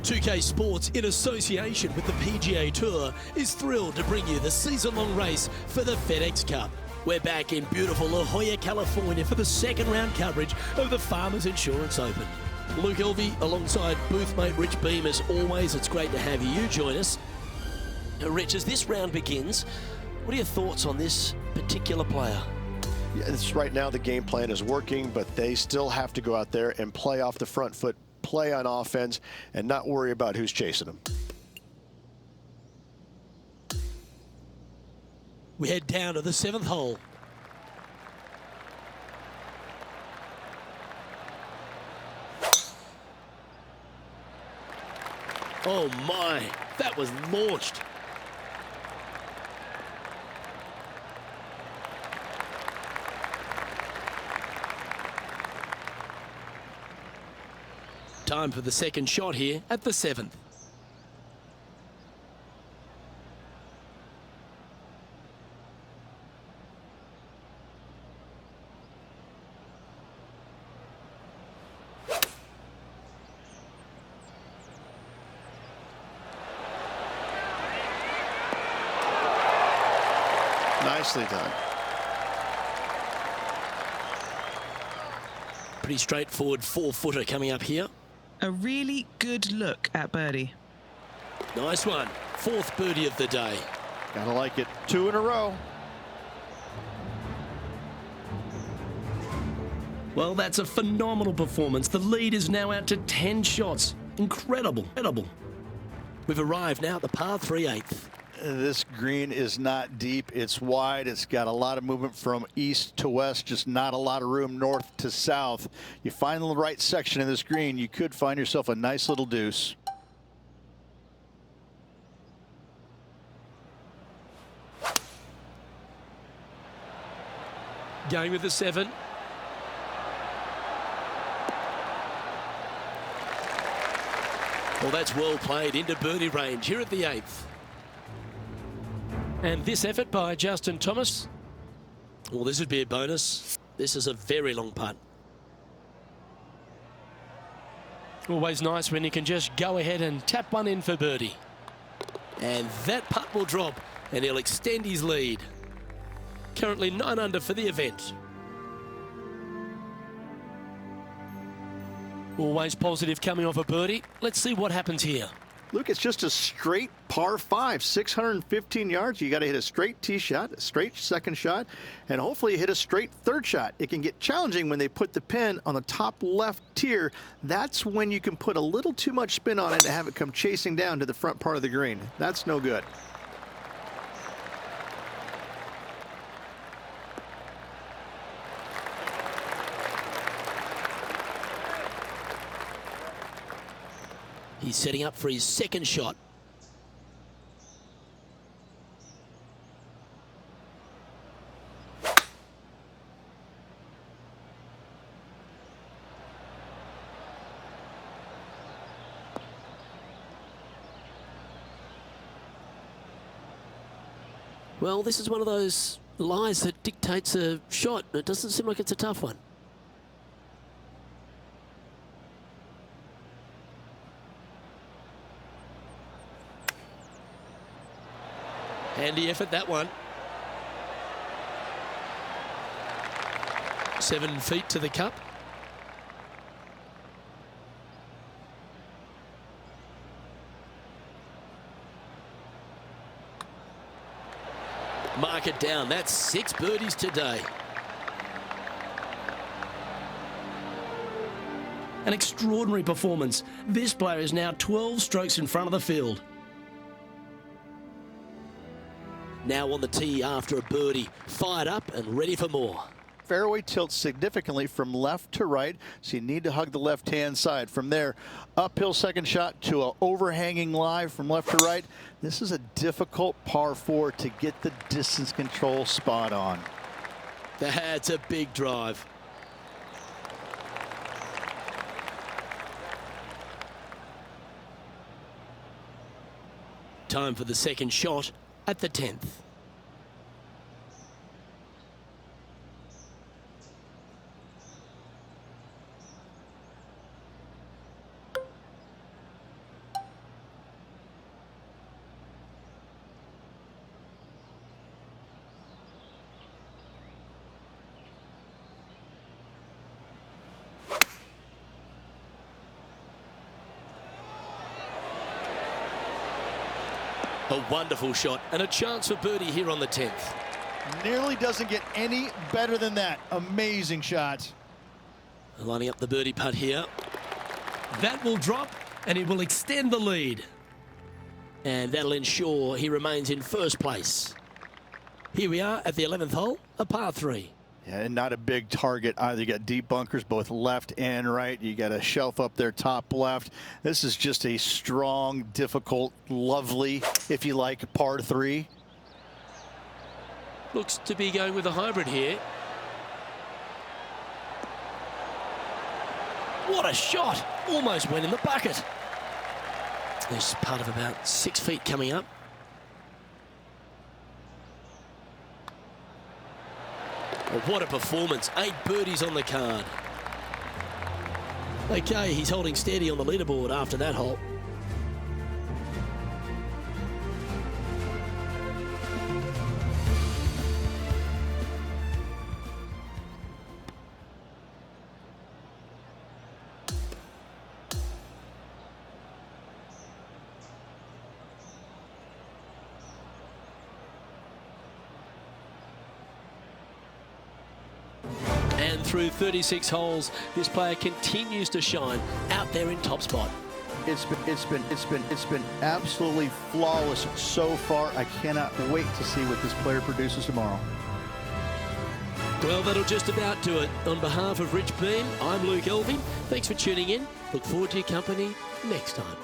2K Sports, in association with the PGA Tour, is thrilled to bring you the season-long race for the FedEx Cup. We're back in beautiful La Jolla, California for the second round coverage of the Farmers Insurance Open. Luke Elvey alongside boothmate Rich Beam. As always, it's great to have you join us. Rich, as this round begins, what are your thoughts on this particular player? Yeah, right now the game plan is working, but they still have to go out there and play off the front foot, play on offense, and not worry about who's chasing them. We head down to the 7th hole. Oh my, that was launched. Time for the second shot here at the 7th. Nicely done. Pretty straightforward 4-footer coming up here. A really good look at birdie. Nice one. 4th birdie of the day. Gotta like it. 2 in a row. Well, that's a phenomenal performance. The lead is now out to 10 shots. Incredible. Incredible. We've arrived now at the par 3/8. This green is not deep. It's wide. It's got a lot of movement from east to west, just not a lot of room north to south. You find the right section of this green, you could find yourself a nice little deuce. Going with the 7. Well, that's well played into birdie range here at the 8th. And this effort by Justin Thomas. Well, this would be a bonus. This is a very long putt. Always nice when you can just go ahead and tap one in for birdie. And that putt will drop, and he'll extend his lead. Currently 9 under for the event. Always positive coming off a birdie. Let's see what happens here. Luke, it's just a straight par 5, 615 yards. You got to hit a straight tee shot, a straight second shot, and hopefully you hit a straight third shot. It can get challenging when they put the pin on the top left tier. That's when you can put a little too much spin on it to have it come chasing down to the front part of the green. That's no good. He's setting up for his second shot. Well, this is one of those lies that dictates a shot. It doesn't seem like it's a tough one. Handy effort, that one. 7 feet to the cup. Mark it down. That's 6 birdies today. An extraordinary performance. This player is now 12 strokes in front of the field. Now on the tee after a birdie, fired up and ready for more. Fairway tilts significantly from left to right, so you need to hug the left-hand side. From there, uphill second shot to an overhanging lie from left to right. This is a difficult par 4 to get the distance control spot on. That's a big drive. Time for the second shot at the 10th. A wonderful shot and a chance for birdie here on the 10th. Nearly doesn't get any better than that. Amazing shot. Lining up the birdie putt here. That will drop and it will extend the lead. And that'll ensure he remains in first place. Here we are at the 11th hole, a par 3. Yeah, and not a big target either. You got deep bunkers both left and right. You got a shelf up there top left. This is just a strong, difficult, lovely, if you like, par 3. Looks to be going with a hybrid here. What a shot! Almost went in the bucket. There's part of about 6 feet coming up. Oh, what a performance. 8 birdies on the card. Okay, he's holding steady on the leaderboard after that hole. And through 36 holes, this player continues to shine out there in top spot. It's been absolutely flawless so far. I cannot wait to see what this player produces tomorrow. Well, that'll just about do it. On behalf of Rich Beam, I'm Luke Elving. Thanks for tuning in. Look forward to your company next time.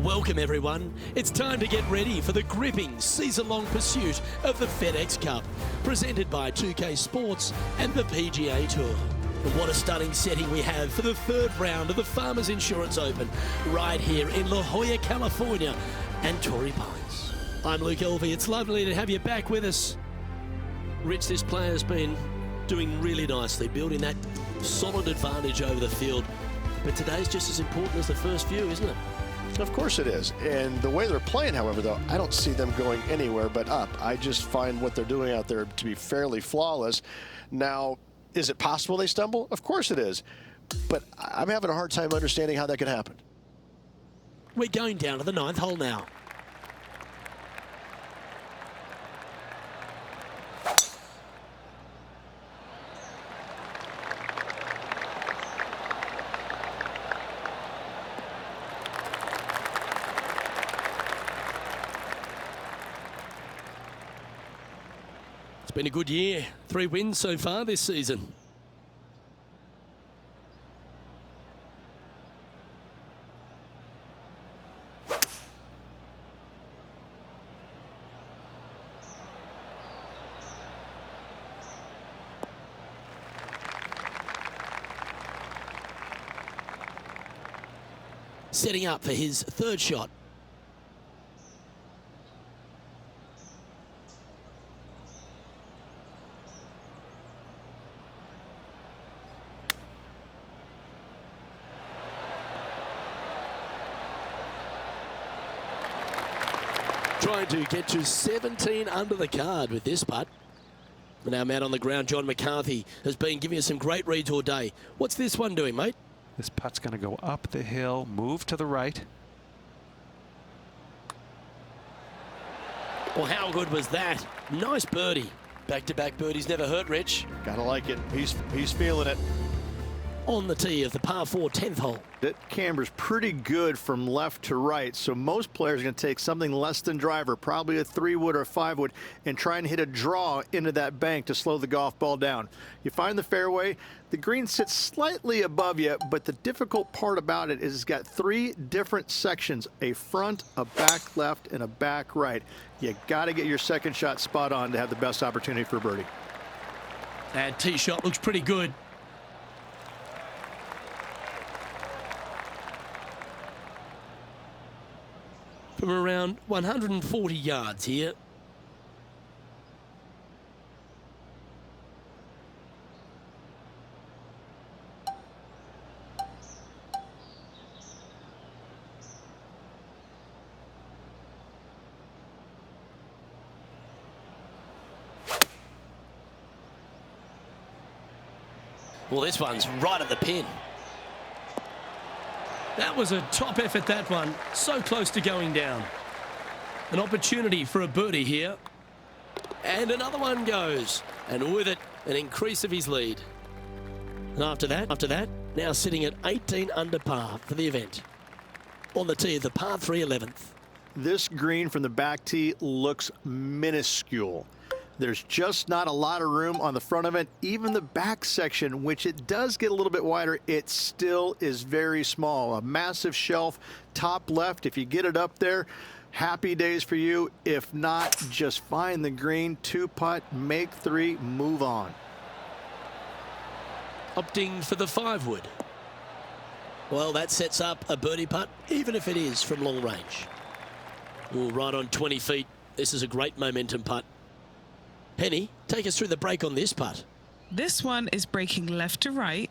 Welcome everyone. It's time to get ready for the gripping season-long pursuit of the FedEx Cup, presented by 2K Sports and the PGA Tour. What a stunning setting we have for the third round of the Farmers Insurance Open, right here in La Jolla, California, and Torrey Pines. I'm Luke Elvey. It's lovely to have you back with us. Rich, this player's been doing really nicely, building that solid advantage over the field. but today's just as important as the first few, isn't it? Of course it is. And the way they're playing, however, though, I don't see them going anywhere but up. I just find what they're doing out there to be fairly flawless. Now, is it possible they stumble? Of course it is. But I'm having a hard time understanding how that could happen. We're going down to the 9th hole now. It's been a good year. 3 wins so far this season. Setting up for his 3rd shot. Trying to get to 17 under the card with this putt. And our man on the ground, John McCarthy, has been giving us some great reads all day. What's this one doing, mate? This putt's going to go up the hill, move to the right. Well, how good was that? Nice birdie. Back-to-back birdies never hurt, Rich. Gotta like it. He's feeling it. On the tee of the par 4 10th hole. That camber's pretty good from left to right, so most players are going to take something less than driver, probably a 3-wood or a 5-wood, and try and hit a draw into that bank to slow the golf ball down. You find the fairway, the green sits slightly above you, but the difficult part about it is it's got 3 different sections, a front, a back left, and a back right. You got to get your second shot spot on to have the best opportunity for a birdie. That tee shot looks pretty good. From around 140 yards here. Well, this one's right at the pin. That was a top effort, that one. So close to going down. An opportunity for a birdie here. And another one goes. And with it, an increase of his lead. And after that, now sitting at 18 under par for the event. On the tee of the par 3 11th. This green from the back tee looks minuscule. There's just not a lot of room on the front of it. Even the back section, which it does get a little bit wider, it still is very small. A massive shelf, top left. If you get it up there, happy days for you. If not, just find the green, 2-putt, make 3, move on. Opting for the 5-wood. Well, that sets up a birdie putt, even if it is from long range. Ooh, right on 20 feet. This is a great momentum putt. Penny, take us through the break on this putt. This one is breaking left to right.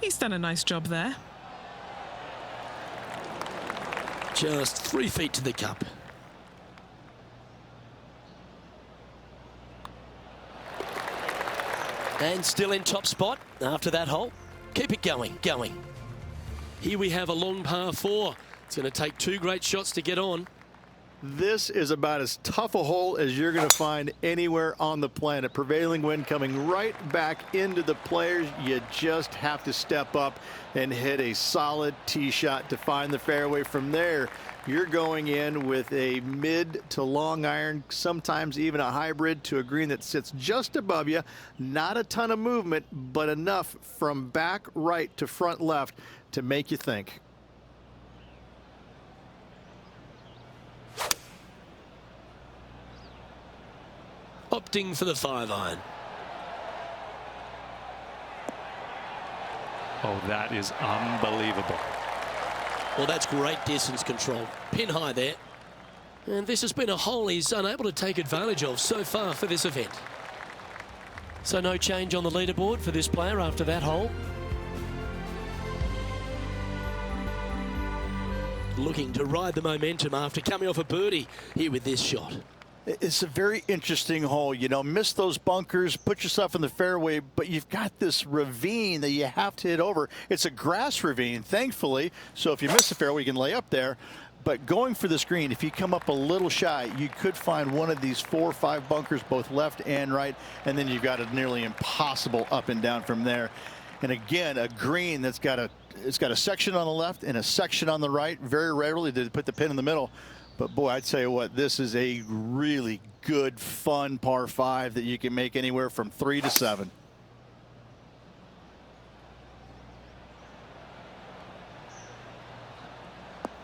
He's done a nice job there. Just 3 feet to the cup. And still in top spot after that hole. Keep it going. Here we have a long par 4. It's going to take 2 great shots to get on. This is about as tough a hole as you're going to find anywhere on the planet. Prevailing wind coming right back into the players. You just have to step up and hit a solid tee shot to find the fairway. From there, you're going in with a mid to long iron, sometimes even a hybrid, to a green that sits just above you. Not a ton of movement, but enough from back right to front left to make you think. Opting for the 5-iron. Oh, that is unbelievable. Well, that's great distance control. Pin high there. And this has been a hole he's unable to take advantage of so far for this event. So no change on the leaderboard for this player after that hole. Looking to ride the momentum after coming off a birdie here with this shot. It's a very interesting hole. You know, miss those bunkers, put yourself in the fairway, but you've got this ravine that you have to hit over. It's a grass ravine, thankfully, so if you miss the fairway, you can lay up there. But going for this green, if you come up a little shy, you could find one of these 4 or 5 bunkers, both left and right, and then you've got a nearly impossible up and down from there. And again, a green that's got a section on the left and a section on the right. Very rarely did it put the pin in the middle. But boy, I'd tell you what, this is a really good, fun par 5 that you can make anywhere from 3 to 7.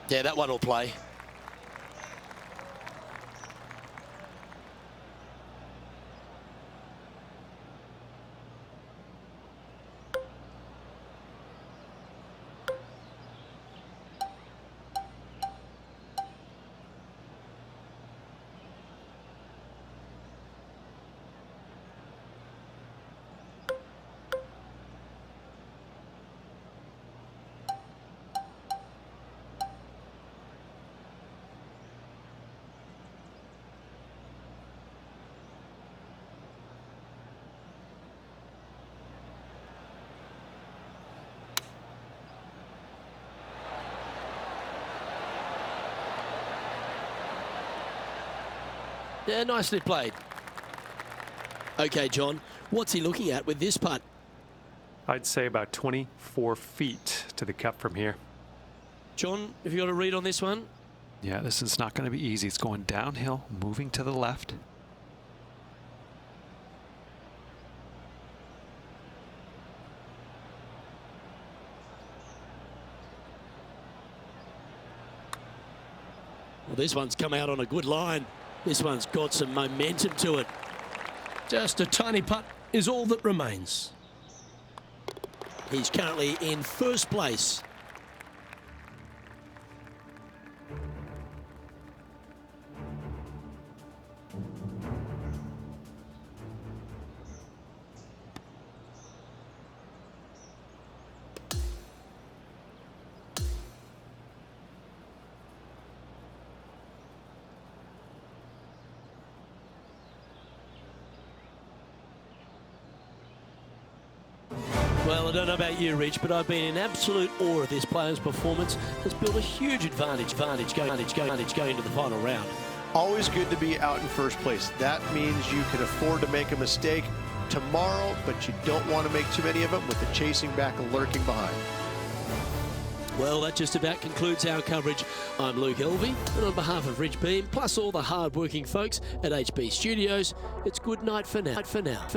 Yeah, that one will play. Yeah, nicely played. Okay, John, what's he looking at with this putt? I'd say about 24 feet to the cup from here. John, have you got a read on this one? Yeah, this is not going to be easy. It's going downhill, moving to the left. Well, this one's come out on a good line. This one's got some momentum to it. Just a tiny putt is all that remains. He's currently in first place. Well, I don't know about you, Rich, but I've been in absolute awe of this player's performance. Has built a huge advantage going into the final round. Always good to be out in first place. That means you can afford to make a mistake tomorrow, but you don't want to make too many of them with the chasing back and lurking behind. Well, that just about concludes our coverage. I'm Luke Elvey, and on behalf of Rich Beam, plus all the hard-working folks at HB Studios, it's good night for now. For now.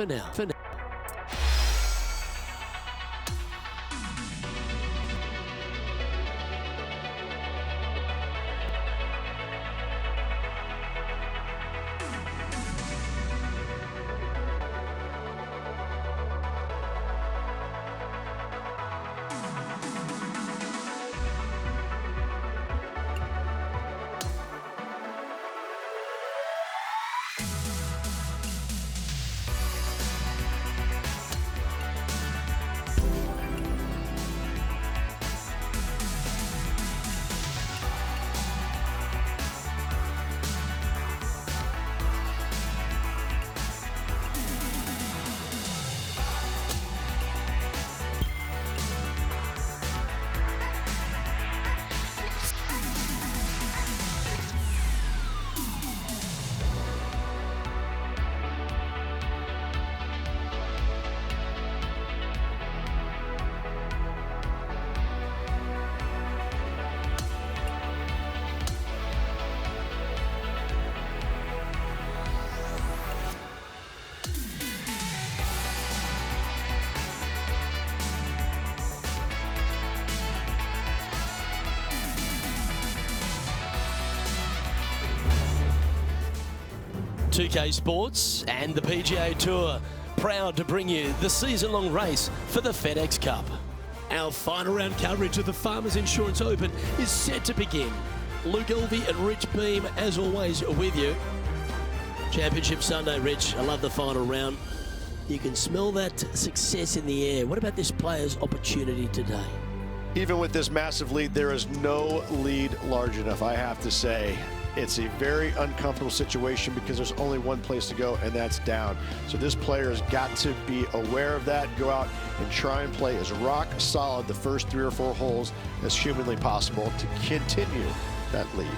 Pga Sports and the PGA Tour, proud to bring you the season-long race for the FedEx Cup. Our final round coverage of the Farmers Insurance Open is set to begin. Luke Elvey and Rich Beam, as always, with you. Championship Sunday, Rich. I love the final round. You can smell that success in the air. What about this player's opportunity today? Even with this massive lead, there is no lead large enough, I have to say. It's a very uncomfortable situation because there's only one place to go, and that's down. So this player has got to be aware of that, go out and try and play as rock solid the first 3 or 4 holes as humanly possible to continue that lead.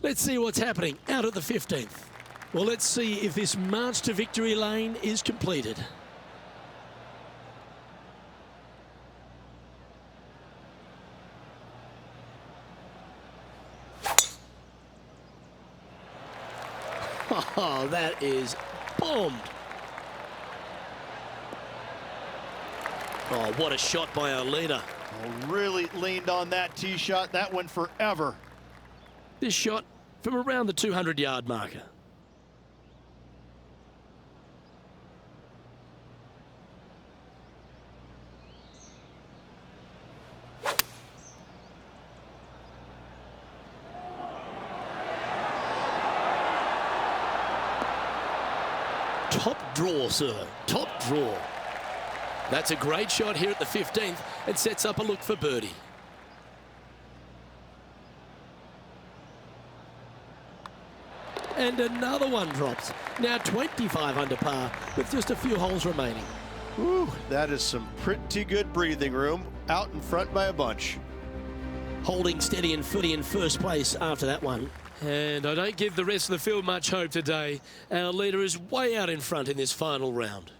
Let's see what's happening out at the 15th. Well, let's see if this march to victory lane is completed. Oh, that is bombed. Oh, what a shot by our leader. Oh, really leaned on that tee shot. That went forever. This shot from around the 200-yard marker. Top draw, sir. Top draw. That's a great shot here at the 15th and sets up a look for birdie. And another one drops. Now 25 under par with just a few holes remaining. Ooh, that is some pretty good breathing room out in front by a bunch. Holding steady and footy in first place after that one. And I don't give the rest of the field much hope today. Our leader is way out in front in this final round.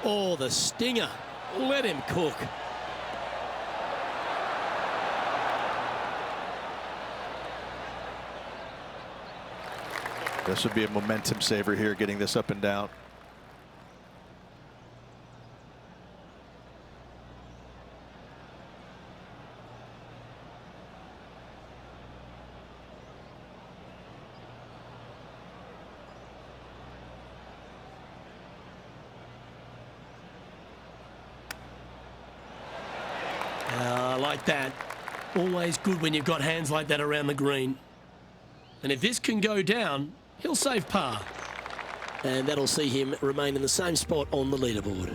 Oh, the stinger. Let him cook. This would be a momentum saver here, getting this up and down. Like that. Always good when you've got hands like that around the green. And if this can go down, he'll save par. And that'll see him remain in the same spot on the leaderboard.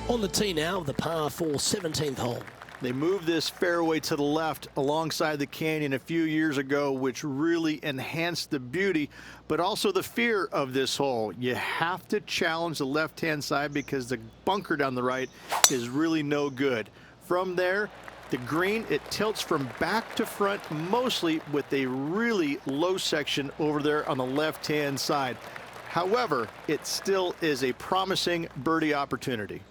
On the tee now, the par 4 17th hole. They moved this fairway to the left alongside the canyon a few years ago, which really enhanced the beauty, but also the fear of this hole. You have to challenge the left-hand side because the bunker down the right is really no good. From there, the green, it tilts from back to front mostly with a really low section over there on the left-hand side. However, it still is a promising birdie opportunity.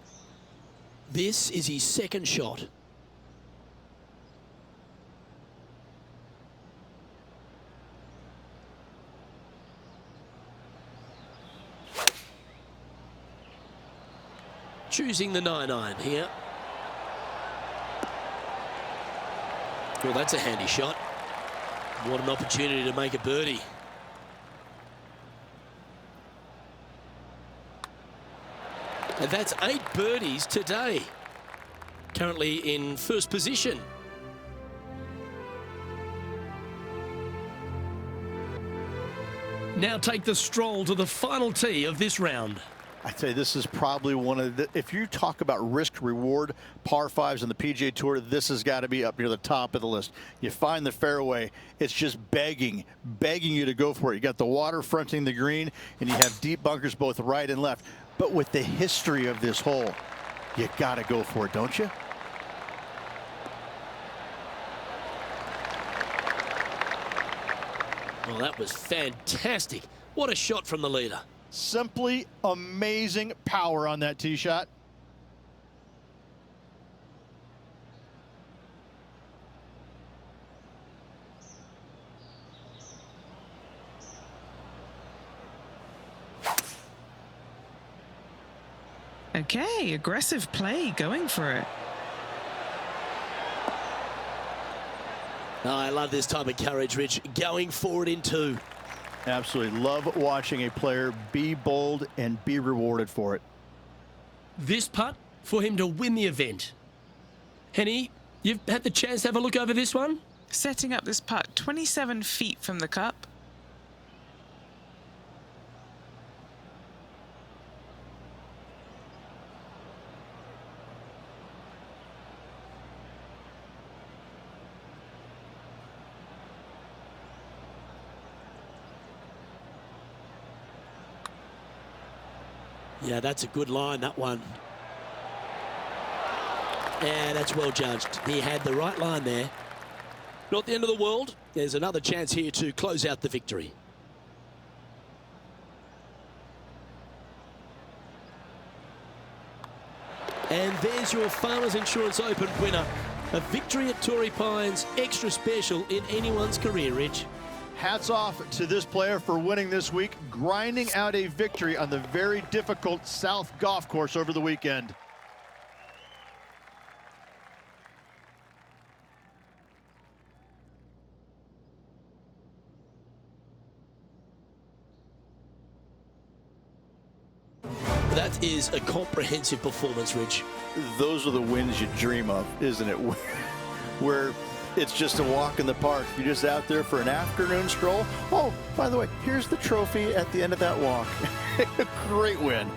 This is his second shot. Choosing the 9-iron here. Well, that's a handy shot. What an opportunity to make a birdie. And that's 8 birdies today. Currently in first position. Now take the stroll to the final tee of this round. I tell you, this is probably one of the, if you talk about risk-reward par fives on the PGA Tour, this has got to be up near the top of the list. You find the fairway, it's just begging you to go for it. You got the water fronting the green, and you have deep bunkers both right and left. But with the history of this hole, you got to go for it, don't you? Well, that was fantastic. What a shot from the leader. Simply amazing power on that tee shot. Okay, aggressive play, going for it. Oh, I love this type of courage, Rich. Going forward in two. Absolutely love watching a player be bold and be rewarded for it. This putt for him to win the event. Henny, you've had the chance to have a look over this one? Setting up this putt 27 feet from the cup. Yeah, that's a good line, that one. Yeah, that's well judged. He had the right line there. Not the end of the world. There's another chance here to close out the victory. And there's your Farmers Insurance Open winner. A victory at Torrey Pines, extra special in anyone's career, Rich. Hats off to this player for winning this week, grinding out a victory on the very difficult South Golf Course over the weekend. That is a comprehensive performance, Rich. Those are the wins you dream of, isn't it? Where it's just a walk in the park. You're just out there for an afternoon stroll. Oh, by the way, here's the trophy at the end of that walk. Great win.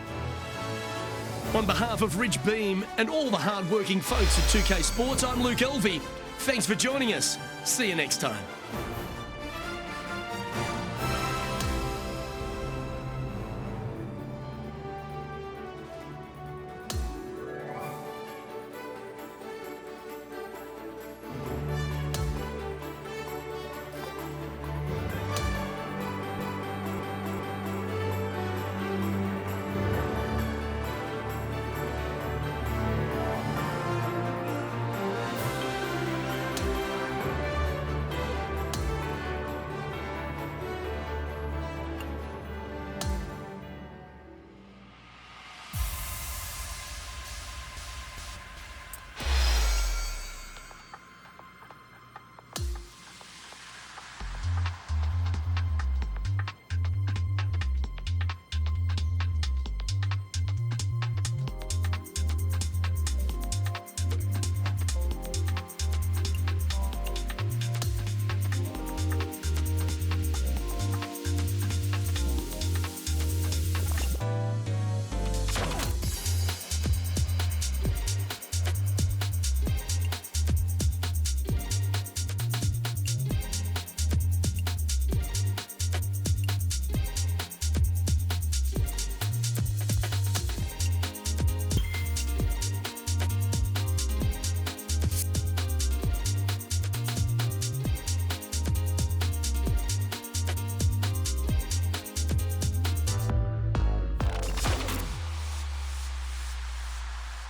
On behalf of Rich Beam and all the hard-working folks at 2K Sports, I'm Luke Elvey. Thanks for joining us. See you next time.